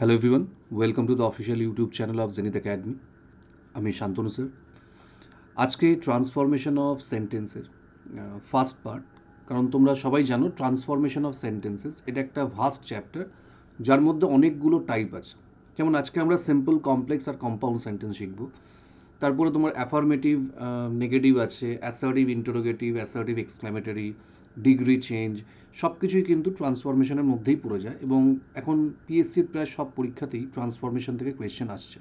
Hello everyone, welcome to the official YouTube channel of Zenith Academy. আমি Shantanu sir. আজকে transformation of সেন্টেন্সের first part, কারণ তোমরা সবাই জানো ট্রান্সফরমেশন অফ সেন্টেন্সেস এটা একটা ভাস্ট চ্যাপ্টার যার মধ্যে অনেকগুলো টাইপ আছে। যেমন আজকে আমরা সিম্পল, কমপ্লেক্স আর কম্পাউন্ড সেন্টেন্স শিখব। তারপরে তোমার অ্যাফার্মেটিভ, নেগেটিভ আছে, assertive interrogative, assertive exclamatory, degree change, সব কিছুই কিন্তু ট্রান্সফরমেশনের মধ্যেই পড়ে যায় এবং এখন পিএসসির প্রায় সব পরীক্ষাতেই ট্রান্সফরমেশন থেকে কোয়েশ্চেন আসছে।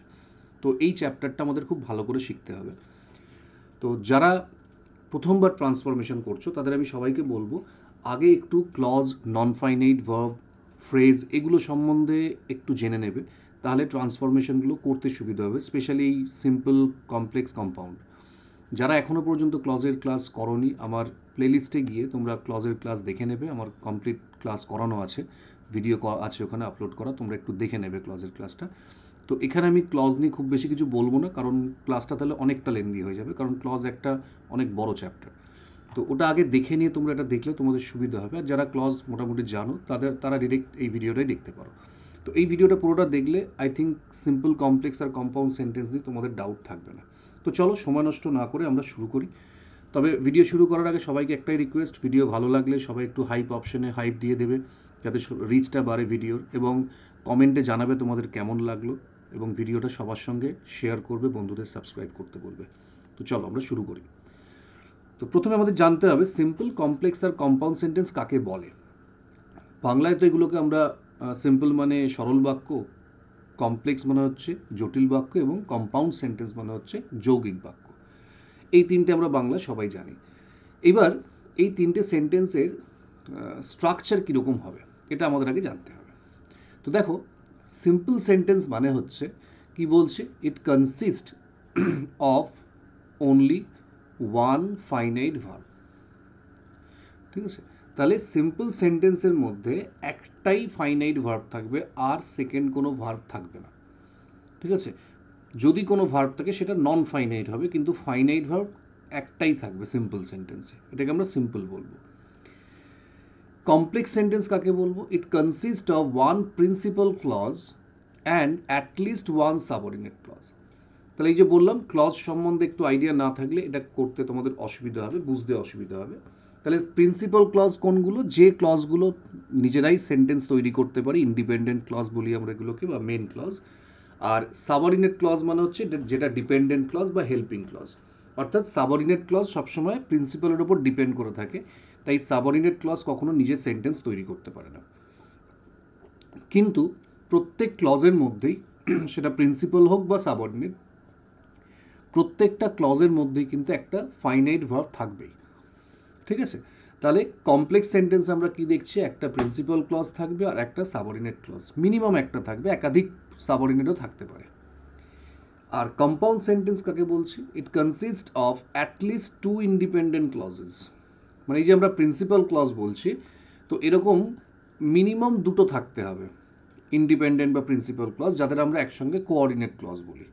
তো এই চ্যাপ্টারটা আমাদের খুব ভালো করে শিখতে হবে। তো যারা প্রথমবার ট্রান্সফরমেশন করছো তাদের আমি সবাইকে বলবো আগে একটু clause, non finite verb, phrase এগুলো সম্বন্ধে একটু জেনে নেবে, তাহলে ট্রান্সফরমেশনগুলো করতে সুবিধা হবে, স্পেশালি এই সিম্পল, কমপ্লেক্স, কম্পাউন্ড। যারা এখনও পর্যন্ত ক্লজের ক্লাস করনি, আমার প্লেলিস্টে গিয়ে তোমরা ক্লজের ক্লাস দেখে নেবে। আমার কমপ্লিট ক্লাস করানো আছে, ভিডিও আছে ওখানে আপলোড করা, তোমরা একটু দেখে নেবে ক্লজের ক্লাসটা। তো এখানে আমি ক্লজ নিয়ে খুব বেশি কিছু বলবো না, কারণ ক্লাসটা তাহলে অনেকটা লেন্দি হয়ে যাবে, কারণ ক্লজ একটা অনেক বড় চ্যাপ্টার। তো ওটা আগে দেখে নিয়ে তোমরা এটা দেখলে তোমাদের সুবিধা হবে। আর যারা ক্লজ মোটামুটি জানো তারা ডিরেক্ট এই ভিডিওটাই দেখতে পারো। তো এই ভিডিওটা পুরোটা দেখলে আই থিঙ্ক সিম্পল, কমপ্লেক্স আর কম্পাউন্ড সেন্টেন্স নিয়ে তোমাদের ডাউট থাকবে না। তো চলো সময় নষ্ট না করে আমরা শুরু করি। তবে ভিডিও শুরু করার আগে সবাইকে একটাই রিকোয়েস্ট, ভিডিও ভালো লাগলে সবাই একটু হাইপ অপশনে হাইপ দিয়ে দেবে, যাতে রিচটা বাড়ে ভিডিওর, এবং কমেন্টে জানাবে তোমাদের কেমন লাগলো, এবং ভিডিওটা সবার সঙ্গে শেয়ার করবে, বন্ধুদের সাবস্ক্রাইব করতে বলবে। তো চলো আমরা শুরু করি। তো প্রথমে আমাদের জানতে হবে সিম্পল, কমপ্লেক্স আর কম্পাউন্ড সেন্টেন্স কাকে বলে। বাংলায় তো এগুলোকে আমরা সিম্পল মানে সরল বাক্য, কমপ্লেক্স মানে হচ্ছে জটিল বাক্য, এবং কম্পাউন্ড সেন্টেন্স মানে হচ্ছে যৌগিক বাক্য। এই তিনটে আমরা বাংলায় সবাই জানি। এবার এই তিনটে সেন্টেন্সের স্ট্রাকচার কীরকম হবে এটা আমাদের আগে জানতে হবে। তো দেখো, সিম্পল সেন্টেন্স মানে হচ্ছে কি বলছে, ইট consist of only one finite verb. ঠিক আছে, তাহলে সিম্পল সেন্টেন্সের মধ্যে একটাই ফাইনাইট ভার্ব থাকবে, আর সেকেন্ড কোনো ভার্ব থাকবে না। ঠিক আছে, যদি কোনো ভার্ব থাকে সেটা নন ফাইনাইট হবে, কিন্তু ফাইনাইট ভার্ব একটাই থাকবে সিম্পল সেন্টেন্সে, এটাকে আমরা সিম্পল বলবো। কমপ্লেক্স সেন্টেন্স কাকে বলবো, it consist of one principal clause and at least one subordinate clause. তাহলে এই যে বললাম, ক্লজ সম্বন্ধে একটু আইডিয়া না থাকলে এটা করতে তোমাদের অসুবিধা হবে, বুঝতে অসুবিধা হবে। তাহলে প্রিন্সিপাল ক্লজ কোনগুলো, যে ক্লজগুলো নিজেরাই সেন্টেন্স তৈরি করতে পারে, ইন্ডিপেন্ডেন্ট ক্লজ বলি আমরা এগুলোকে, বা মেন ক্লজ। আর সাবঅর্ডিনেট ক্লজ মানে হচ্ছে যেটা ডিপেন্ডেন্ট ক্লজ বা হেল্পিং ক্লজ। অর্থাৎ সাবঅর্ডিনেট ক্লজ সবসময় প্রিন্সিপালের উপর ডিপেন্ড করে থাকে, তাই সাবঅর্ডিনেট ক্লজ কখনো নিজের সেন্টেন্স তৈরি করতে পারে না। কিন্তু প্রত্যেক ক্লজের মধ্যেই, সেটা প্রিন্সিপাল হোক বা সাবঅর্ডিনেট, প্রত্যেকটা ক্লজের মধ্যেই কিন্তু একটা ফাইনাইট ভার্ব থাকবেই। ঠিক আছে, তাহলে কমপ্লেক্স সেন্টেন্স আমরা কি দেখছি, একটা প্রিন্সিপাল ক্লজ থাকবে আর একটা সাবঅর্ডিনেট ক্লজ, মিনিমাম একটা থাকবে, একাধিক সাবঅর্ডিনেটও থাকতে পারে। আর কম্পাউন্ড সেন্টেন্স কাকে বলছি, it consist of at least two independent clauses. মানে এই যে আমরা প্রিন্সিপাল ক্লজ বলছি, তো এরকম মিনিমাম দুটো থাকতে হবে ইন্ডিপেন্ডেন্ট বা প্রিন্সিপাল ক্লজ, যাদের আমরা একসঙ্গে কোঅর্ডিনেট ক্লজ বলি।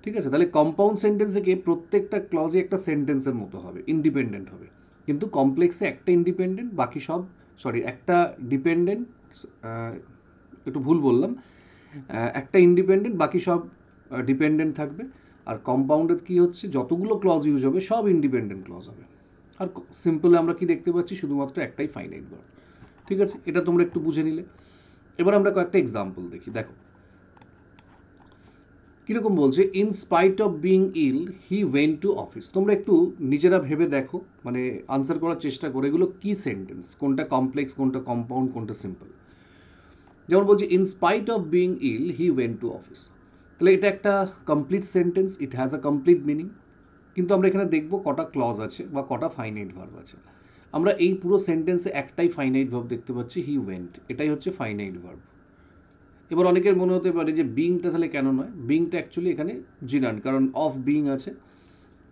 ঠিক আছে, তাহলে কম্পাউন্ড সেন্টেন্সে কি প্রত্যেকটা ক্লজই একটা সেন্টেন্সের মতো হবে, ইন্ডিপেন্ডেন্ট হবে। কিন্তু কমপ্লেক্সে একটা ইন্ডিপেন্ডেন্ট, বাকি সব, একটা ডিপেন্ডেন্ট, একটু ভুল বললাম, একটা ইন্ডিপেন্ডেন্ট, বাকি সব ডিপেন্ডেন্ট থাকবে। আর কম্পাউন্ডের কি হচ্ছে, যতগুলো ক্লজ ইউজ হবে সব ইন্ডিপেন্ডেন্ট ক্লজ হবে। আর সিম্পলে আমরা কি দেখতে পাচ্ছি, শুধুমাত্র একটাই ফাইনাইট ভার্ব। ঠিক আছে, এটা তোমরা একটু বুঝে নিলে। এবার আমরা কয়েকটা এক্সাম্পল দেখি। দেখো কিরকম বলছে, in spite of being ill he went to office. তোমরা একটু নিজেরা ভেবে দেখো, মানে আনসার করার চেষ্টা করো এগুলো কি সেন্টেন্স, কোনটা কমপ্লেক্স, কোনটা কম্পাউন্ড, কোনটা সিম্পল। যেমন বলছি, in spite of being ill he went to office, তাহলে এটা একটা complete sentence, it has a complete meaning. কিন্তু আমরা এখানে দেখবো কটা ক্লজ আছে বা কটা ফাইনাইট ভার্ব আছে। আমরা এই পুরো সেন্টেন্সে একটাই ফাইনাইট ভার্ব দেখতে পাচ্ছি, হি ওয়েন্ট, এটাই হচ্ছে ফাইনাইট ভার্ব। এবার অনেকের মনে হতে পারে যে বিংটা তাহলে কেন নয়, বিংটা অ্যাকচুয়ালি এখানে জিরান, কারণ অফ বিং আছে,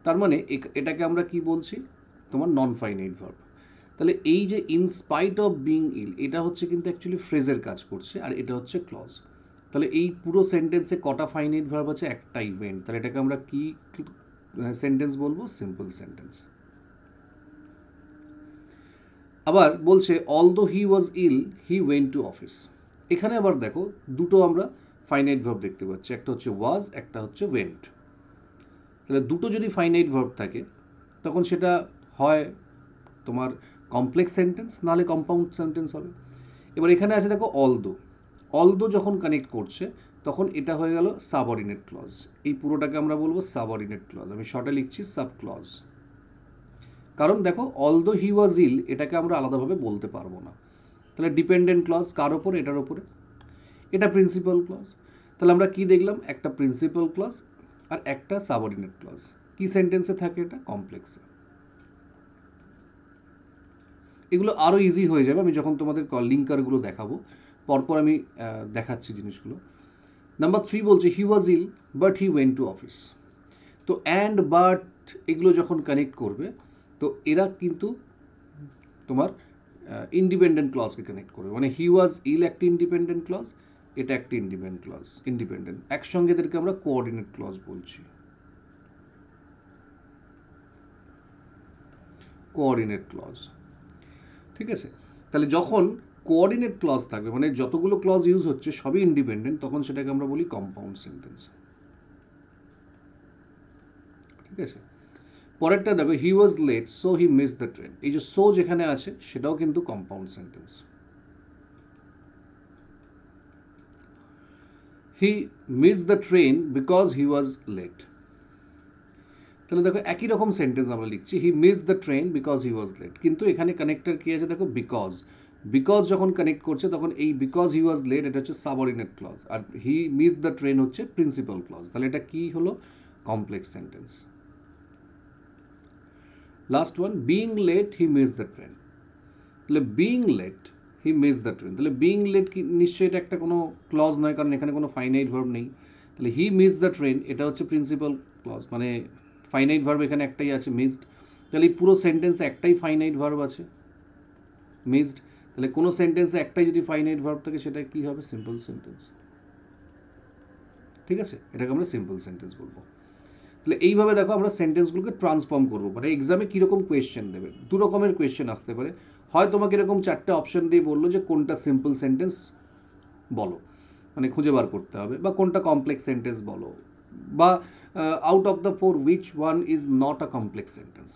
তার মানে এটাকে আমরা কি বলছি, তোমার নন ফাইনাইট ভার্ব। তাহলে এই যে in spite of being ill, এটা হচ্ছে কিন্তু অ্যাকচুয়ালি ফ্রেজের কাজ করছে, আর এটা হচ্ছে ক্লজ। তাহলে এই পুরো সেন্টেন্সে কটা ফাইনাইট ভার্ব আছে, একটা ইভেন্ট, তাহলে এটাকে আমরা কি সেন্টেন্স বলবো, সিম্পল সেন্টেন্স। আবার বলছে although he was ill he went to office, এখানে আবার দেখো দুটো আমরা ফাইনাইট ভার্ব দেখতে পাচ্ছি, একটা হচ্ছে ওয়াজ, একটা হচ্ছে ওয়েন্ট। তাহলে দুটো যদি ফাইনাইট ভার্ব থাকে তখন সেটা হয় তোমার কমপ্লেক্স সেন্টেন্স, নাহলে কম্পাউন্ড সেন্টেন্স হবে। এবার এখানে আছে দেখো অলদো। অলদো যখন কানেক্ট করছে তখন এটা হয়ে গেল সাবঅর্ডিনেট ক্লজ। এই পুরোটাকে আমরা বলবো সাবঅর্ডিনেট ক্লজ, আমি শর্টে লিখছি সাব ক্লজ। কারণ দেখো অলদো হি ওয়াজ ইল এটাকে আমরা আলাদাভাবে বলতে পারবো না। তাহলে ডিপেন্ডেন্ট ক্লজ কার ওপর? এটার ওপরে। এটা প্রিন্সিপাল ক্লজ। তাহলে আমরা কি দেখলাম? একটা প্রিন্সিপাল ক্লজ আর একটা সাবঅর্ডিনেট ক্লজ। কি সেন্টেন্সে থাকে? এটা কমপ্লেক্সে। এগুলো আরও ইজি হয়ে যাবে আমি যখন তোমাদের লিঙ্কারগুলো দেখাবো, পরপর আমি দেখাচ্ছি জিনিসগুলো। নাম্বার 3 বলছে he was ill but he went to office. তো অ্যান্ড বাট এগুলো যখন কানেক্ট করবে তো এরা কিন্তু তোমার ইন্ডিপেন্ডেন্ট ক্লজকে কানেক্ট করবে। মানে হি ওয়াজ ইল একটা ইন্ডিপেন্ডেন্ট ক্লজ, এটা একটা ইন্ডিপেন্ডেন্ট ক্লজ, ইন্ডিপেন্ডেন্ট। একসঙ্গে এদেরকে আমরা কোঅর্ডিনেট ক্লজ বলছি। কোঅর্ডিনেট ক্লজ, ঠিক আছে? তাহলে যখন কোঅর্ডিনেট ক্লজ থাকবে, মানে যতগুলো ক্লজ ইউজ হচ্ছে সবই ইন্ডিপেন্ডেন্ট, তখন সেটাকে আমরা বলি কম্পাউন্ড সেন্টেন্স। ঠিক আছে? পরেরটা দেখো he was late so he miss the train. এই যে সো যেখানে আছে সেটাও কিন্তু compound sentence. He miss the train because he was late. তাহলে দেখো একই রকম সেন্টেন্স আমরা লিখছি, he miss the train because he was late, কিন্তু এখানে কানেক্টর কি আছে দেখো? বিকজ। বিকজ যখন কানেক্ট করছে তখন এই বিকজ হি ওয়াজ লেট এটা হচ্ছে সাবঅর্ডিনেট ক্লজ, আর হি মিস দ্য ট্রেন হচ্ছে প্রিন্সিপাল ক্লজ। তাহলে এটা কি হলো? Complex sentence. Last one, being late he miss the train. তাহলে being late he miss the train, তাহলে বিইং লেট কি নিশ্চয়ই এটা একটা কোনো ক্লজ নয়, কারণ এখানে কোনো ফাইনাইট ভার্ব নেই। তাহলে হি মিস দ্য ট্রেন এটা হচ্ছে প্রিন্সিপাল ক্লজ, মানে ফাইনাইট ভার্ব এখানে একটাই আছে, মিসড। তাহলে এই পুরো সেন্টেন্সে একটাই ফাইনাইট ভার্ব আছে, মিসড। তাহলে কোনো সেন্টেন্সে একটাই যদি ফাইনাইট ভার্ব থাকে সেটা কি হবে? Simple sentence. ঠিক আছে? এটাকে আমরা সিম্পল সেন্টেন্স বলবো। তাহলে এইভাবে দেখো আমরা সেন্টেন্সগুলোকে ট্রান্সফর্ম করবো। মানে এক্সামে কীরকম কোয়েশ্চেন দেবে, দু রকমের কোয়েশ্চেন আসতে পারে। হয় তোমাকে এরকম 4টে অপশন দিয়ে বললো যে কোনটা সিম্পল সেন্টেন্স বলো, মানে খুঁজে বার করতে হবে, বা কোনটা কমপ্লেক্স সেন্টেন্স বলো, বা out of the 4 which one is not a complex sentence.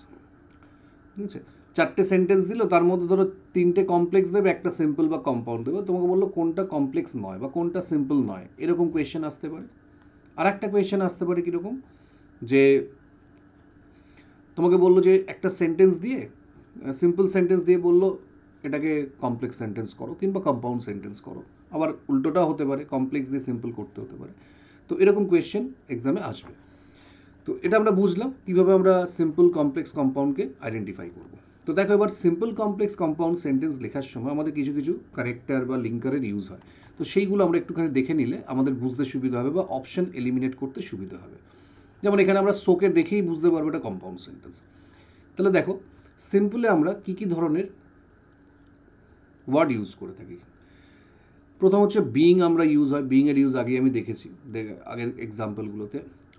ঠিক আছে? 4টে সেন্টেন্স দিল, তার মধ্যে ধরো 3টে কমপ্লেক্স দেবে, একটা সিম্পল বা কম্পাউন্ড দেবে, তোমাকে বললো কোনটা কমপ্লেক্স নয় বা কোনটা সিম্পল নয়, এরকম কোয়েশ্চেন আসতে পারে। আর একটা কোয়েশ্চেন আসতে পারে কীরকম, যে তোমাকে বললো যে একটা সেন্টেন্স দিয়ে, সিম্পল সেন্টেন্স দিয়ে বললো এটাকে কমপ্লেক্স সেন্টেন্স করো কিংবা কম্পাউন্ড সেন্টেন্স করো। আবার উল্টোটাও হতে পারে, কমপ্লেক্স দিয়ে সিম্পল করতে হতে পারে। তো এরকম কোয়েশ্চেন এক্সামে আসবে। তো এটা আমরা বুঝলাম কীভাবে আমরা সিম্পল, কমপ্লেক্স, কম্পাউন্ডকে আইডেন্টিফাই করব। তো দেখো এবার সিম্পল, কমপ্লেক্স, কম্পাউন্ড সেন্টেন্স লেখার সময় আমাদের কিছু কিছু কারেক্টার বা লিঙ্কারের ইউজ হয়। তো সেইগুলো আমরা একটুখানি দেখে নিলে আমাদের বুঝতে সুবিধা হবে বা অপশন এলিমিনেট করতে সুবিধা হবে। যেমন এখানে আমরা সোকে দেখেই বুঝতে পারবো এটা কম্পাউন্ড সেন্টেন্স। তাহলে দেখো সিম্পলে আমরা কি কি ধরনের ওয়ার্ড ইউজ করে থাকি। প্রথম হচ্ছে বিইং আমরা ইউজ হয়, বিইং এর ইউজ আগে আমি দেখেছি আগের এক্সাম্পলগুলোতে।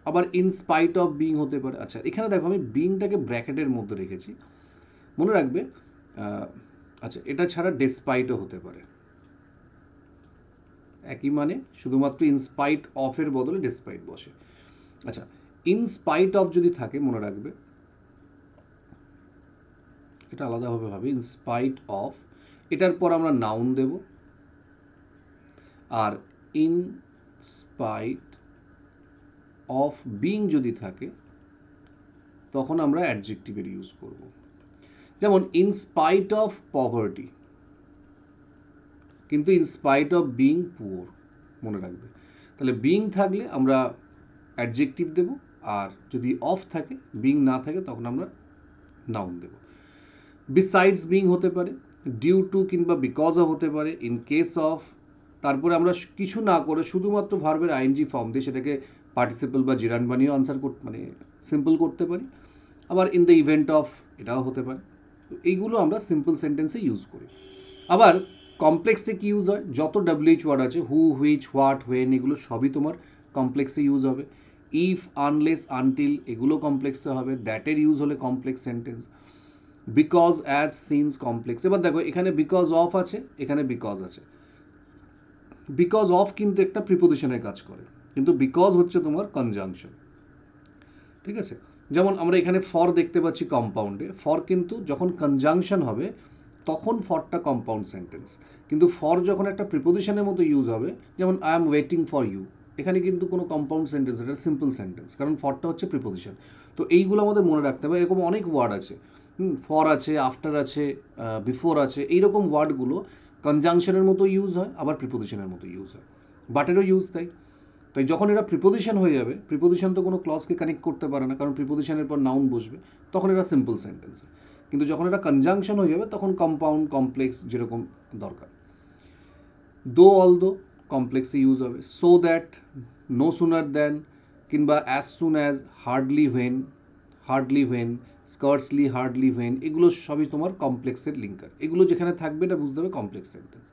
আবার ইন স্পাইট অফ বিইং হতে পারে। আচ্ছা এখানে দেখো আমি বিইংটাকে ব্র্যাকেটের মধ্যে রেখেছি, মনে রাখবে। আচ্ছা এটা ছাড়া ডেসপাইটও হতে পারে, একই মানে, শুধুমাত্র ইনস্পাইট অফের বদলে ডেসপাইট বসে। আচ্ছা ইন স্পাইট অফ যদি থাকে মনে রাখবে এটা আলাদাভাবে হবে, ইন স্পাইট অফ, এটার পর আমরা নাউন দেব, আর ইন স্পাইট অফ বিং যদি থাকে তখন আমরা অ্যাডজেক্টিভের ইউজ করব। যেমন ইন স্পাইট অফ পভার্টি, কিন্তু in spite of being poor, মনে রাখবে। তাহলে বিং থাকলে আমরা অ্যাডজেক্টিভ দেব, আর যদি অফ থাকে, বিং না থাকে, তখন আমরা নাউন দেব। বিসাইডস বিং হতে পারে, ডিউ টু কিংবা বিকজ অফ হতে পারে, ইন কেস অফ, তারপরে আমরা কিছু না করে শুধুমাত্র ভার্বের আইএনজি ফর্ম দিয়ে সেটাকে পার্টিসিপল বা জিরান বানিয়েও আনসার করতে, মানে সিম্পল করতে পারি। আবার ইন দ্য ইভেন্ট অফ এটাও হতে পারে। তো এইগুলো আমরা সিম্পল সেন্টেন্সে ইউজ করি। আবার কমপ্লেক্সে কি ইউজ হয়? যত WH ওয়ার্ড আছে, হু, হুইচ, হোয়াট, হোয়েন, এগুলো সবই তোমার কমপ্লেক্সে ইউজ হবে। ইফ, আনলেস, আনটিল এগুলো কমপ্লেক্সে হবে। দ্যাটের ইউজ হলে complex sentence. Because, as, since complex. এবার দেখো এখানে বিকজ অফ আছে, এখানে বিকজ আছে, বিকজ অফ কিন্তু একটা প্রিপোজিশনের কাজ করে, কিন্তু বিকজ হচ্ছে তোমার কনজাংশন। ঠিক আছে, যেমন আমরা এখানে ফর দেখতে পাচ্ছি কম্পাউন্ডে, ফর কিন্তু যখন কনজাংশন হবে তখন ফরটা কম্পাউন্ড সেন্টেন্স, কিন্তু ফর যখন একটা প্রিপোজিশনের মতো ইউজ হবে, যেমন I am waiting for you, এখানে কিন্তু কোনো কম্পাউন্ড সেন্টেন্স, এটা সিম্পল সেন্টেন্স, কারণ ফরটা হচ্ছে প্রিপোজিশন। তো এইগুলো আমাদের মনে রাখতে হবে। এরকম অনেক ওয়ার্ড আছে, ফর আছে, আফটার আছে, বিফোর আছে, এইরকম ওয়ার্ডগুলো কনজাংশনের মতো ইউজ হয়, আবার প্রিপোজিশনের মতো ইউজ হয়, বাটেরও ইউজ তাই। তাই যখন এরা প্রিপোজিশন হয়ে যাবে, প্রিপোজিশন তো কোনো ক্লজকে কানেক্ট করতে পারে না, কারণ প্রিপোজিশনের পর নাউন বসবে, তখন এরা সিম্পল সেন্টেন্স। কিন্তু যখন এটা কনজাংশন হয়ে যাবে তখন কম্পাউন্ড, কমপ্লেক্স যেরকম দরকার। দো অল দো কমপ্লেক্সে ইউজ হবে, so that, no sooner than, কিংবা as soon as, hardly when, scarcely, hardly when, এগুলো সবই তোমার কমপ্লেক্সের লিঙ্কার। এগুলো যেখানে থাকবে এটা বুঝতে হবে কমপ্লেক্স সেন্টেন্স।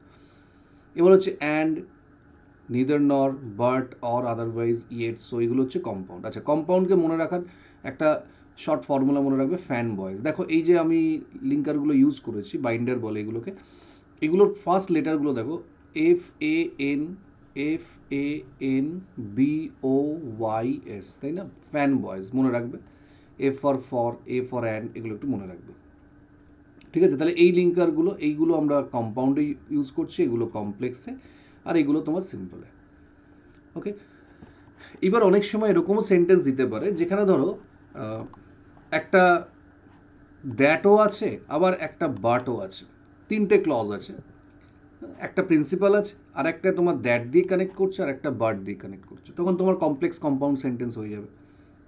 এবার হচ্ছে অ্যান্ড, নিদার নর, but, or, otherwise, yet, so, এগুলো হচ্ছে কম্পাউন্ড। আচ্ছা, কম্পাউন্ডকে মনে রাখার একটা শর্ট ফর্মুলা মনে রাখবে, ফ্যান বয়েজ। দেখো এই যে আমি লিঙ্কারগুলো ইউজ করেছি, বাইন্ডার বলে এগুলোকে, এগুলোর ফার্স্ট লেটারগুলো দেখো, F A N, F A N B O Y S, তাই না? ফ্যান বয়েজ মনে রাখবে, F for, A for and, এগুলো একটু মনে রাখবে। ঠিক আছে, তাহলে এই লিঙ্কারগুলো, এইগুলো আমরা কম্পাউন্ডে ইউজ করছি, এগুলো কমপ্লেক্সে, আর এগুলো তোমার সিম্পলে। ওকে, এবার অনেক সময় এরকমও সেন্টেন্স দিতে পারে যেখানে ধরো একটা দ্যাটও আছে, আবার একটা বাটও আছে, তিনটে ক্লজ আছে, একটা প্রিন্সিপাল আছে, আর একটা তোমার দ্যাট দিয়ে কানেক্ট করছে, আর একটা বাট দিয়ে কানেক্ট করছে, তখন তোমার কমপ্লেক্স কম্পাউন্ড সেন্টেন্স হয়ে যাবে।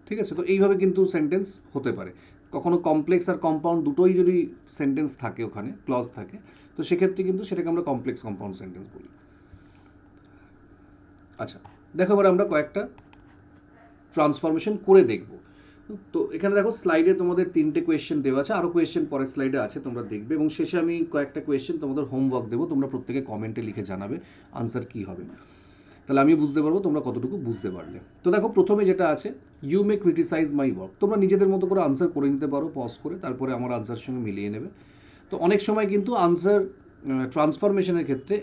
ঠিক আছে, তো এইভাবে কিন্তু সেন্টেন্স হতে পারে। কখনো কমপ্লেক্স আর কম্পাউন্ড দুটোই যদি সেন্টেন্স থাকে, ওখানে ক্লজ থাকে, তো সেক্ষেত্রে কিন্তু সেটাকে আমরা কমপ্লেক্স কম্পাউন্ড সেন্টেন্স বলি। আচ্ছা, দেখো এবার আমরা কয়েকটা ট্রান্সফরমেশন করে দেখব। তো এখানে দেখো স্লাইডে তোমাদের তিনটে কোয়েশ্চেন দেওয়া আছে, আরও কোয়েশ্চেন পরের স্লাইডে আছে, তোমরা দেখবে, এবং শেষে আমি কয়েকটা কোয়েশ্চেন তোমাদের হোমওয়ার্ক দেবো, তোমরা প্রত্যেকে কমেন্টে লিখে জানাবে আনসার কী হবে, তাহলে আমি বুঝতে পারবো তোমরা কতটুকু বুঝতে পারলে। তো দেখো প্রথমে যেটা আছে, you may criticise my work, তোমরা নিজেদের মতো করে আনসার করে নিতে পারো পজ করে, তারপরে আমার আনসার সঙ্গে মিলিয়ে নেবে। তো অনেক সময় কিন্তু আনসার ট্রান্সফরমেশনের ক্ষেত্রে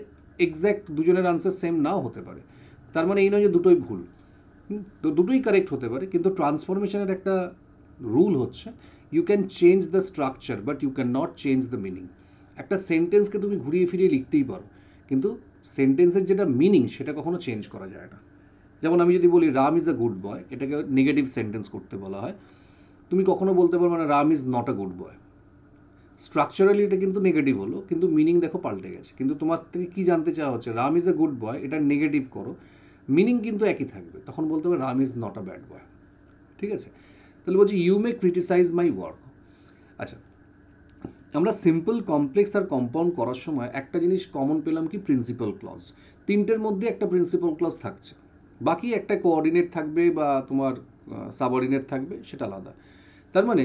এক্স্যাক্ট দুজনের আনসার সেম নাও হতে পারে, তার মানে এই নয় যে দুটোই ভুল। তো দুটোই কারেক্ট হতে পারে, কিন্তু ট্রান্সফরমেশনের একটা রুল হচ্ছে, you can change the structure but you can not change the meaning. একটা সেন্টেন্সকে তুমি ঘুরিয়ে ফিরিয়ে লিখতেই পারো, কিন্তু সেন্টেন্সের যেটা মিনিং সেটা কখনো চেঞ্জ করা যায় না। যেমন আমি যদি বলি Ram is a good boy, এটাকে নেগেটিভ সেন্টেন্স করতে বলা হয়, তুমি কখনো বলতে পারবে না Ram is not a good boy. Structurally এটা কিন্তু নেগেটিভ হলো, কিন্তু মিনিং দেখো পাল্টে গেছে। কিন্তু তোমার থেকে কি জানতে চাওয়া হচ্ছে, Ram is a good boy, এটা নেগেটিভ করো, মিনিং কিন্তু একই থাকবে, তখন বলতে হবে Ram is not a bad boy. ঠিক আছে, তাহলে বলছি you may criticise my work. আচ্ছা, আমরা সিম্পল, কমপ্লেক্স আর কম্পাউন্ড করার সময় একটা জিনিস কমন পেলাম কি, প্রিন্সিপাল ক্লজ। তিনটের মধ্যে একটা প্রিন্সিপাল ক্লজ থাকছে, বাকি একটা কোঅর্ডিনেট থাকবে বা তোমার সাবঅর্ডিনেট থাকবে, সেটা আলাদা। তার মানে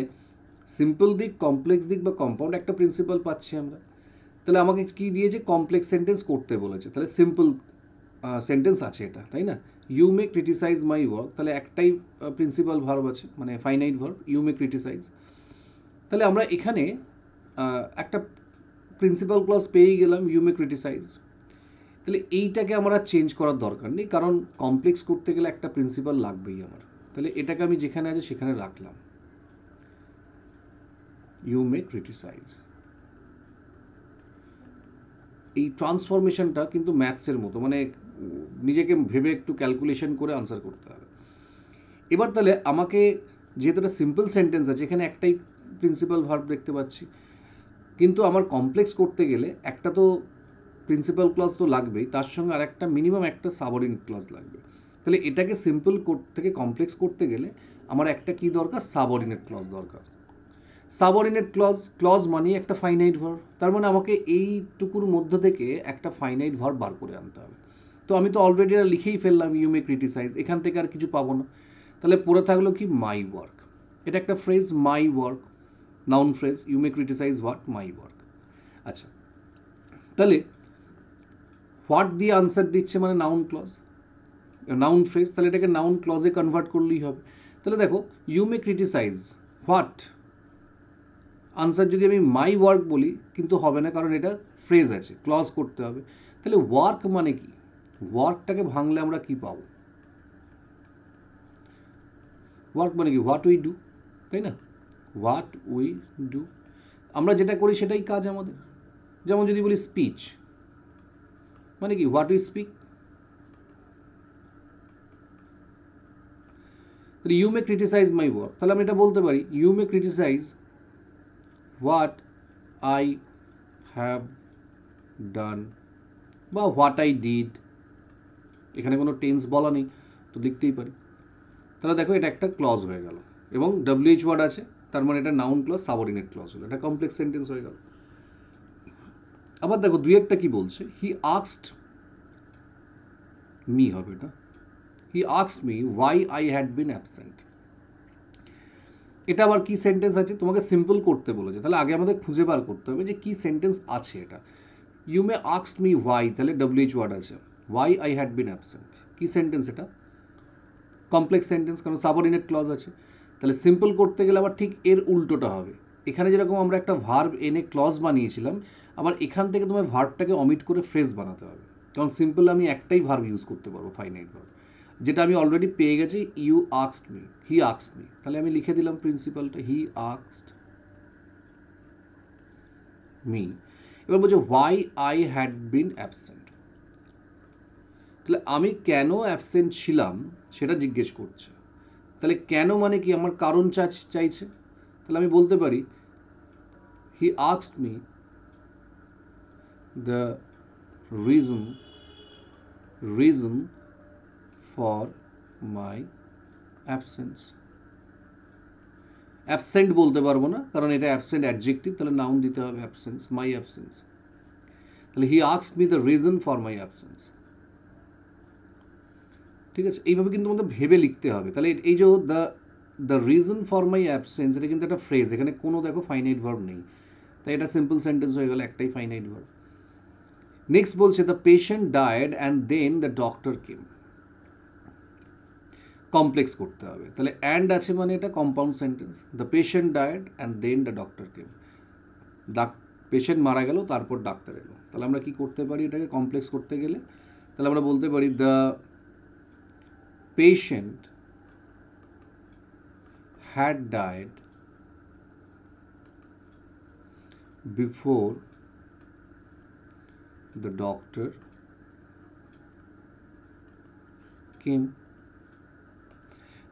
সিম্পল দিক, কমপ্লেক্স দিক বা কম্পাউন্ড, একটা প্রিন্সিপাল পাচ্ছি আমরা। তাহলে আমাকে কি দিয়েছে, কমপ্লেক্স সেন্টেন্স করতে বলেছে, তাহলে সিম্পল সেন্টেন্স আছে এটা, তাই না? You may criticise my work, তাহলে একটাই প্রিন্সিপাল ভার্ব আছে, মানে finite verb, you may criticise. তাহলে আমরা এখানে একটা প্রিন্সিপাল ক্লজ পেয়ে গেলাম, ইউ মে ক্রিটিসাইজ। তাহলে এইটাকে আমার আর চেঞ্জ করার দরকার নেই, কারণ কমপ্লেক্স করতে গেলে একটা প্রিন্সিপাল লাগবেই আমার। তাহলে এটাকে আমি যেখানে আছে সেখানে রাখলাম, ইউ মে ক্রিটিসাইজ। এই ট্রান্সফরমেশনটা কিন্তু ম্যাথসের মতো, মানে নিজেকে ভেবে একটু ক্যালকুলেশন করে আনসার করতে হবে। এবার তাহলে আমাকে, যেহেতু একটা সিম্পল সেন্টেন্স আছে, এখানে একটাই প্রিন্সিপাল ভার্ব দেখতে পাচ্ছি, কিন্তু আমার কমপ্লেক্স করতে গেলে একটা তো প্রিন্সিপাল ক্লজ তো লাগবেই, তার সঙ্গে আর একটা মিনিমাম একটা সাবঅর্ডিনেট ক্লজ লাগবে। তাহলে এটাকে সিম্পল থেকে কমপ্লেক্স করতে গেলে আমার একটা কি দরকার, সাবঅর্ডিনেট ক্লজ দরকার। সাবঅর্ডিনেট ক্লজ, ক্লজ মানে একটা ফাইনাইট ভার্ব, তার মানে আমাকে এইটুকুর মধ্য থেকে একটা ফাইনাইট ভার্ব বার করে আনতে হবে। তো আমি তো অলরেডি লিখেই ফেললাম, ইউ মে ক্রিটিসাইজ, এখান থেকে আর কিছু পাবো না। তাহলে পড়ে থাকলো কি, মাই ওয়ার্ক। এটা একটা phrase, my work, noun phrase, you may criticise what, my work. আচ্ছা, তাহলে হোয়াট দিয়ে আনসার দিচ্ছে মানে নাউন ক্লজ, নাউন ফ্রেজ, তাহলে এটাকে নাউন ক্লজে কনভার্ট করলেই হবে। তাহলে দেখো, you may criticise what, answer যদি আমি মাই ওয়ার্ক বলি কিন্তু হবে না, কারণ এটা ফ্রেজ আছে, ক্লজ করতে হবে। তাহলে ওয়ার্ক মানে কি, ওয়ার্কটাকে ভাঙলে আমরা কি পাবো? ওয়ার্ক মানে কি? হোয়াট উই ডু, তাই না? হোয়াট উই ডু, আমরা যেটা করি সেটাই কাজ আমাদের। যেমন যদি বলি স্পিচ, মানে কি? What we speak. You may criticise my work, তাহলে আমি এটা বলতে পারি you may criticise what I have done বা হোয়াট আই ডিড। এখানে কোনো টেন্স বলা নেই, তো লিখতেই পারি। তাহলে দেখো এটা একটা ক্লজ হয়ে গেল এবং WH ওয়ার্ড আছে, তার মানে এটা নাউন ক্লজ সাবঅর্ডিনেট ক্লজ হলো, এটা কমপ্লেক্স সেন্টেন্স হয়ে গেল। আবার দেখো দুই একটা কি বলছে, হি আস্কড মি হবে এটা, হি asked me Y I had been absent. এটা আবার কি সেন্টেন্স আছে, তোমাকে সিম্পল করতে বলেছে, তাহলে আগে আমাদের খুঁজে বার করতে হবে যে কি সেন্টেন্স আছে এটা। You may asked me why, তাহলে WH ওয়ার্ড আছে, why I had been absent, কি সেন্টেন্স এটা? কমপ্লেক্স সেন্টেন্স, কারণ সাবঅর্ডিনেট ক্লজ আছে। তাহলে সিম্পল করতে গেলে আবার ঠিক এর উল্টোটা হবে। এখানে যেরকম আমরা একটা ভার্ব এনে ক্লজ বানিয়েছিলাম, আবার এখান থেকে তোমার ভার্বটাকে অমিট করে ফ্রেজ বানাতে হবে, কারণ সিম্পল আমি একটাই ভার্ব ইউজ করতে পারবো, ফাইনাইট ভার্ব, যেটা আমি অলরেডি পেয়ে গেছি। You asked me, he asked me, তাহলে আমি লিখে দিলাম প্রিন্সিপালটা, হি আস্কড মি। এবার বলছে why I had been absent, তাহলে আমি কেন অ্যাবসেন্ট ছিলাম সেটা জিজ্ঞেস করছে। তাহলে কেন মানে কি? আমার কারণ চাইছে। তাহলে আমি বলতে পারি হি asked me the reason for my absence. Absent বলতে পারবো না, কারণ এটা অ্যাবসেন্ট অ্যাডজেক্টিভ, তাহলে নাউন দিতে হবে অ্যাবসেন্স, মাই অ্যাবসেন্স। তাহলে হি asked me the reason for my absence. ঠিক আছে, এইভাবে কিন্তু আমাদের ভেবে লিখতে হবে। তাহলে এই যে the reason for my absence, এটা কিন্তু একটা ফ্রেজ, এখানে কোনো দেখো ফাইনাইট ভার্ব নেই, তাই এটা সিম্পল সেন্টেন্স হয়ে গেল, একটাই ফাইনাইট ভার্ব। নেক্সট বলছে the patient died and then the doctor came. Complex করতে হবে, তাহলে অ্যান্ড আছে মানে এটা compound sentence. The patient died and then the doctor came, patient মারা গেল তারপর ডাক্তার এলো। তাহলে আমরা কি করতে পারি এটাকে কমপ্লেক্স করতে গেলে? তাহলে আমরা বলতে পারি the patient had died before the doctor came.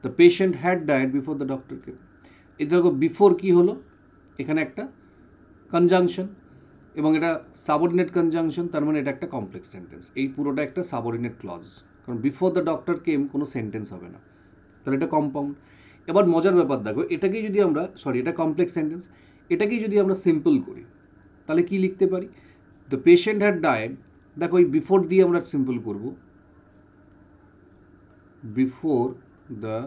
The patient had died before the doctor came. এই দেখো বিফোর কি হলো, এখানে একটা কনজাংশন এবং এটা সাবঅর্ডিনেট কনজাংশন, তার মানে এটা একটা কমপ্লেক্স সেন্টেন্স। এই পুরোটা একটা সাবঅর্ডিনেট ক্লজ, কারণ বিফোর দ্য ডক্টর কেম কোনো সেন্টেন্স হবে না, তাহলে এটা কম্পাউন্ড। এবার মজার ব্যাপার দেখো, এটাকেই যদি আমরা এটা কমপ্লেক্স সেন্টেন্স, এটাকেই যদি আমরা সিম্পল করি তাহলে কি লিখতে পারি? দ্য পেশেন্ট হ্যাড ডায়েড, দেখো ওই বিফোর দিয়ে আমরা সিম্পল করব, বিফোর দ্য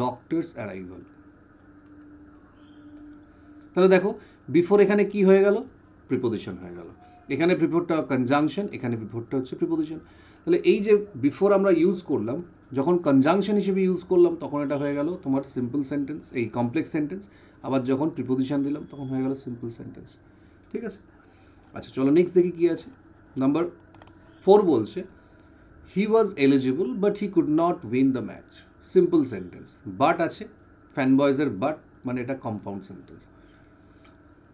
ডক্টরস অ্যারাইভাল। তাহলে দেখো বিফোর এখানে কি হয়ে গেল? প্রিপোজিশন হয়ে গেল। এখানে বিফোরটা কনজাংশন, এখানে বিফোরটা হচ্ছে প্রিপোজিশন। তাহলে এই যে বিফোর আমরা ইউজ করলাম, যখন কনজাংশন হিসেবে ইউজ করলাম তখন এটা হয়ে গেল তোমার সিম্পল সেন্টেন্স, এই কমপ্লেক্স সেন্টেন্স। আবার যখন প্রিপোজিশন দিলাম তখন হয়ে গেল সিম্পল সেন্টেন্স। ঠিক আছে, আচ্ছা চলো নেক্সট দেখি কি আছে। নাম্বার 4 বলছে he was eligible but he could not win the match. Simple sentence, but আছে, ফ্যানবয়েজের বাট, মানে এটা কম্পাউন্ড সেন্টেন্স।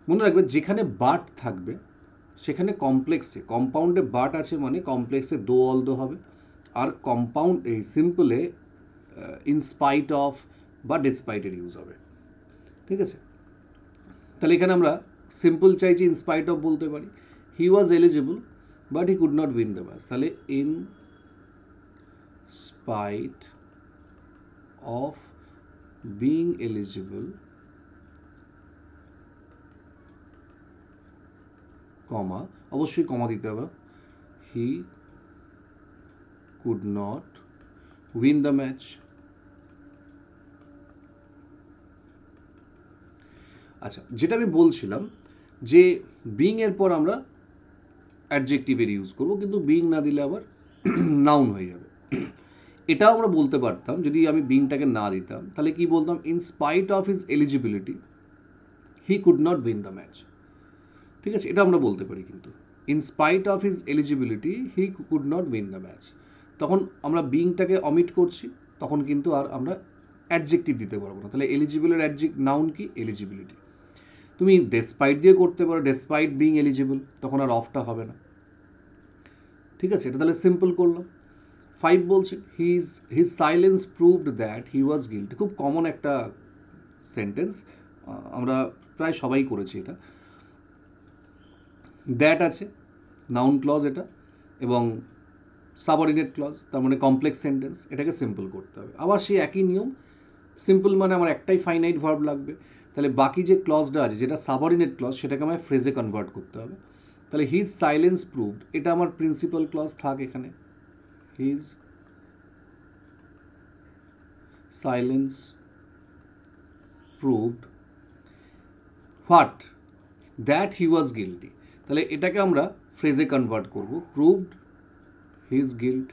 মনে রাখবে যেখানে বাট থাকবে সেখানে কমপ্লেক্সে, কম্পাউন্ডে বাট আছে মানে কমপ্লেক্সে দো অল দো হবে, আর কম্পাউন্ড এই সিম্পলে ইনস্পাইট অফ বা ডিসপাইটের ইউজ হবে। ঠিক আছে, তাহলে এখানে আমরা সিম্পল চাইছি ইনস্পাইট অফ বলতে পারি। He was eligible but he could not win the match, তাহলে in spite of being eligible comma, অবশ্যই কমা দিতে হবে, he could not win the match. আচ্ছা, যেটা আমি বলছিলাম যে বিং এর পর আমরা অ্যাডজেক্টিভের ইউজ করব, কিন্তু বিং না দিলে আবার নাউন হয়ে যাবে। এটাও আমরা বলতে পারতাম যদি আমি বিংটাকে না দিতাম, তাহলে কি বলতাম? In spite of his eligibility he could not win the match. ঠিক আছে, এটা আমরা বলতে পারি কিন্তু। In spite of his eligibility he could not win the match. তখন আমরা বিংটাকে অমিট করছি, তখন কিন্তু আর আমরা অ্যাডজেক্টিভ দিতে পারবো না। তাহলে এলিজিবলের নাউন কি? এলিজিবিলিটি। তুমি ডেসপাইট দিয়ে করতে পারো, ডেসপাইট বিং এলিজিবল, তখন আর অফটা হবে না। ঠিক আছে, এটা তাহলে সিম্পল করলাম। 5 বলছে his silence proved that he was guilty. খুব কমন একটা সেন্টেন্স, আমরা প্রায় সবাই করেছি এটা। দ্যাট আছে নাউন ক্লজ এটা, এবং সাবঅর্ডিনেট ক্লজ, তার মানে কমপ্লেক্স সেন্টেন্স, এটাকে সিম্পল করতে হবে। আবার সেই একই নিয়ম, সিম্পল মানে আমার একটাই ফাইনাইট ভার্ব লাগবে, তাহলে বাকি যে ক্লজটা আছে যেটা সাবঅর্ডিনেট ক্লজ সেটাকে আমায় ফ্রেজে কনভার্ট করতে হবে। তাহলে হিজ সাইলেন্স প্রুভড, এটা আমার প্রিন্সিপাল ক্লজ থাক এখানে, his silence proved what? That he was guilty. তাহলে এটাকে আমরা ফ্রেজে কনভার্ট করব, প্রুভড হিজ গিল্ট।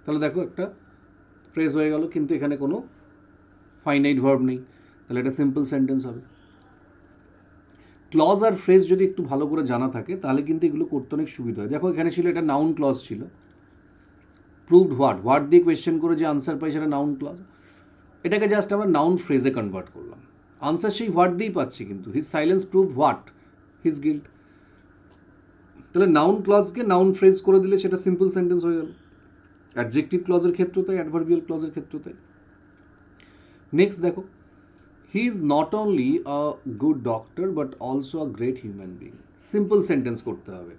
তাহলে দেখো একটা ফ্রেজ হয়ে গেল, কিন্তু এখানে কোনো ফাইনাইট ভার্ব নেই, তাহলে এটা সিম্পল সেন্টেন্স হবে। ক্লজ আর ফ্রেজ যদি একটু ভালো করে জানা থাকে তাহলে কিন্তু এগুলো করতে অনেক সুবিধা হয়। দেখো এখানে ছিল এটা নাউন ক্লজ ছিল, প্রুভড হোয়াট, হোয়াট দিয়ে কোয়েশ্চেন করে যে আনসার পাই সেটা নাউন ক্লজ, এটাকে জাস্ট আমরা নাউন ফ্রেজে কনভার্ট করলাম, আনসার সেই হোয়াট দিয়েই পাচ্ছি, কিন্তু his silence proved what? His guilt. তাহলে নাউন ক্লজকে নাউন ফ্রেজ করে দিলে সেটা সিম্পল সেন্টেন্স হয়ে গেল। অ্যাডজেক্টিভ ক্লজের ক্ষেত্রে তাই, অ্যাডভার্বিয়াল ক্লজের ক্ষেত্রে তাই। নেক্সট দেখো, হি is not only a good doctor but also a great human being. Simple sentence করতে হবে।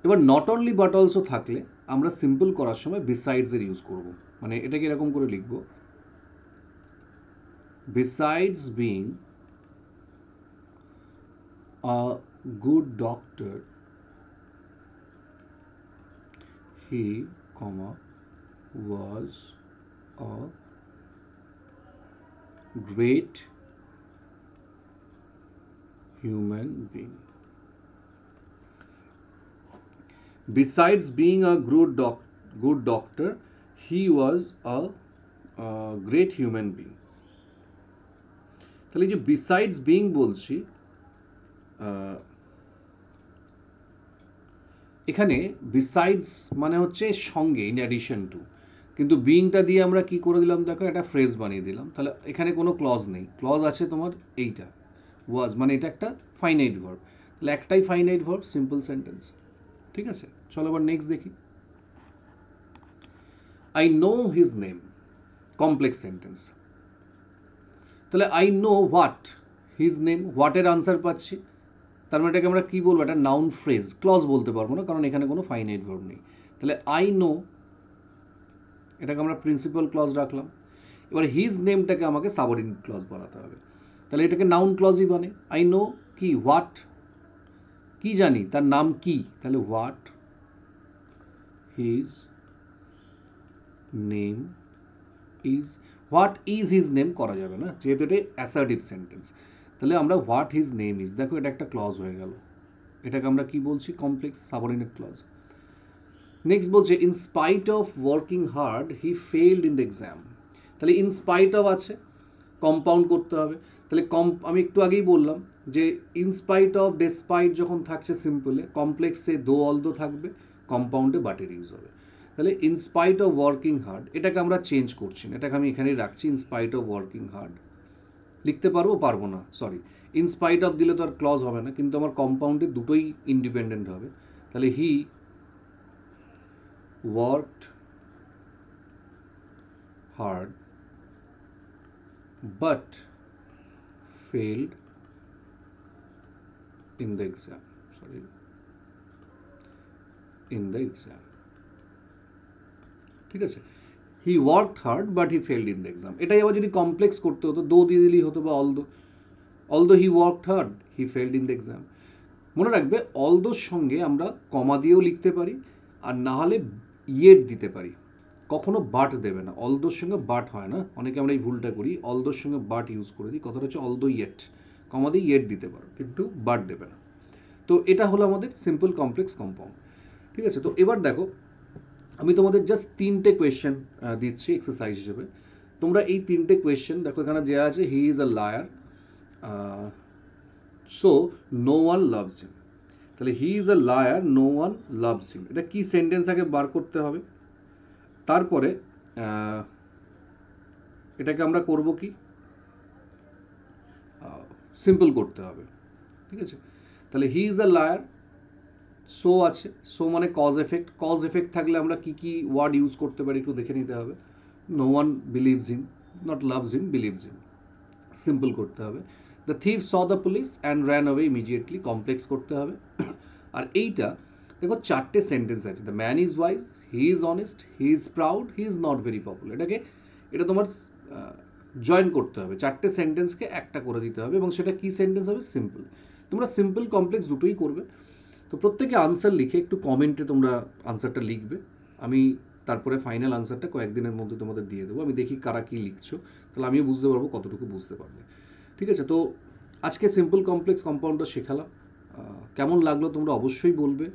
এবার নট অনলি বাট অলসো থাকলে আমরা সিম্পল করার সময় বিসাইডস এর ইউজ করব। মানে এটাকে এরকম করে লিখব, besides being a good doctor he, was a great human being. Besides being a good doctor, he was a great human being. তাহলে যে besides being বলছি, এখানে besides মানে হচ্ছে সঙ্গে, in addition to, কিন্তু বিংটা দিয়ে আমরা কি করে দিলাম দেখো, একটা ফ্রেজ বানিয়ে দিলাম। তাহলে এখানে কোনো ক্লজ নেই, ক্লজ আছে তোমার এইটা ওয়াজ, মানে এটা একটা ফাইনাইট ভার্ব, তাহলে একটাই ফাইনাইট ভার্ব, সিম্পল সেন্টেন্স। ঠিক আছে, চলো আবার নেক্সট দেখি। I know his name, complex sentence. তাহলে I know what his name, হোয়াটের আনসার পাচ্ছি, তার মানে এটাকে আমরা কি বলবো, একটা নাউন ফ্রেজ, ক্লজ বলতে পারবো না কারণ এখানে কোনো ফাইনাইট ভার্ব নেই। তাহলে আই নো, এটাকে আমরা প্রিন্সিপাল ক্লজ রাখলাম। এবার হিজ নেমটাকে আমাকে সাবঅর্ডিনেট ক্লজ বানাতে হবে, তাহলে এটাকে নাউন ক্লজই বানে। আই নো কি, হোয়াট, কি জানি, তার নাম কি, তাহলে what his name is. What is his name করা যাবে না, যেহেতু এটা অ্যাসার্টিভ সেন্টেন্স। তাহলে আমরা হোয়াট হিজ নেম ইজ, দেখো এটা একটা ক্লজ হয়ে গেল, এটাকে আমরা কি বলছি, কমপ্লেক্স সাবঅর্ডিনেট ক্লজ। নেক্সট বলছে in spite of working hard he failed in the exam. তাহলে ইন স্পাইট অফ আছে, কম্পাউন্ড করতে হবে। তাহলে আমি একটু আগেই বললাম যে ইন স্পাইট অফ, ডেসপাইট যখন থাকছে সিম্পলে, কমপ্লেক্সে দো অলদো থাকবে, কম্পাউন্ডে বাটের ইউজ হবে। তাহলে in spite of working hard, এটাকে আমরা চেঞ্জ করছি না, এটাকে আমি এখানেই রাখছি, in spite of working hard. লিখতে পারবো, পারবো না, সরি, ইন স্পাইট অফ দিলে তো আর ক্লজ হবে না, কিন্তু আমার কম্পাউন্ডে দুটোই ইন্ডিপেন্ডেন্ট হবে। তাহলে হি worked hard but failed in the exam, ঠিক আছে, হি worked hard but he failed in the exam. এটাই আবার যদি কমপ্লেক্স করতে হতো, দো দিয়ে দিলেই হতো, বা although he worked hard he failed in the exam. মনে রাখবে অলদোর সঙ্গে আমরা কমা দিয়েও লিখতে পারি, আর না হলে ইয়েট দিতে পারি, কখনো বাট দেবে না, অলদোর সঙ্গে বাট হয় না, অনেকে আমরা এই ভুলটা করি, অলদোর সঙ্গে বাট ইউজ করে দিই, কথাটা হচ্ছে অলদো ইয়েট, কমা দিয়ে ইয়েট দিতে পারো, কিন্তু বাট দেবে না। তো এটা হলো আমাদের সিম্পল কমপ্লেক্স কম্পাউন্ড। ঠিক আছে, তো এবার দেখো আমি তোমাদের জাস্ট 3টে কোয়েশ্চেন দিচ্ছি এক্সারসাইজ হিসেবে। তোমরা এই 3টে কোয়েশ্চেন দেখো, এখানে দেওয়া আছে he is a liar, so no one loves him. তাহলে he is a liar, no one loves him, এটা কি সেন্টেন্স আগে বার করতে হবে। তারপরে এটাকে আমরা করব কি, সিম্পল করতে হবে। ঠিক আছে, তাহলে he is a liar, so আছে, সো মানে কজ এফেক্ট, কজ এফেক্ট থাকলে আমরা কি কি ওয়ার্ড ইউজ করতে পারি একটু দেখে নিতে হবে। No one believes him, not loves him, believes him, simple করতে হবে। The thief saw the police and ran away immediately, complex করতে হবে। আর এইটা দেখো চারটে সেন্টেন্স আছে। The man is wise, he is honest, he is proud, he is not very popular. এটা তোমার জয়েন করতে হবে, চারটে সেন্টেন্সকে একটা করে দিতে হবে, এবং সেটা কি সেন্টেন্স হবে, সিম্পল। তোমরা সিম্পল কমপ্লেক্স দুটোই করবে। তো প্রত্যেকে আনসার লিখে একটু কমেন্টে তোমরা আনসারটা লিখবে। আমি তারপরে ফাইনাল আনসারটা কয়েকদিনের মধ্যে তোমাদের দিয়ে দেবো। আমি দেখি কারা কী লিখছো, তাহলে আমিও বুঝতে পারবো কতটুকু বুঝতে পারবে। ঠিক আছে, তো আজকে সিম্পল কমপ্লেক্স কম্পাউন্ডটা শেখালাম। কেমন লাগলো তোমরা অবশ্যই বলবে।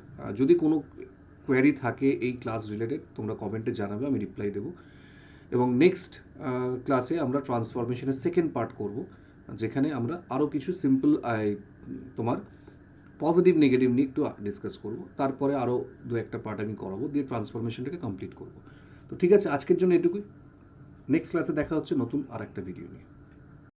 যদি কোনো কোয়ারি থাকে এই ক্লাস রিলেটেড তোমরা কমেন্টে জানাবে, আমি রিপ্লাই দেবো। এবং নেক্সট ক্লাসে আমরা ট্রান্সফরমেশনের সেকেন্ড পার্ট করব, যেখানে আমরা আরও কিছু সিম্পল তোমার পজিটিভ নেগেটিভ নিয়ে একটু ডিসকাস করবো। তারপরে আরও দু একটা পার্ট আমি করাবো, দিয়ে ট্রান্সফরমেশনটাকে কমপ্লিট করবো। তো ঠিক আছে, আজকের জন্য এটুকুই। নেক্সট ক্লাসে দেখা হচ্ছে নতুন আর একটা ভিডিও নিয়ে।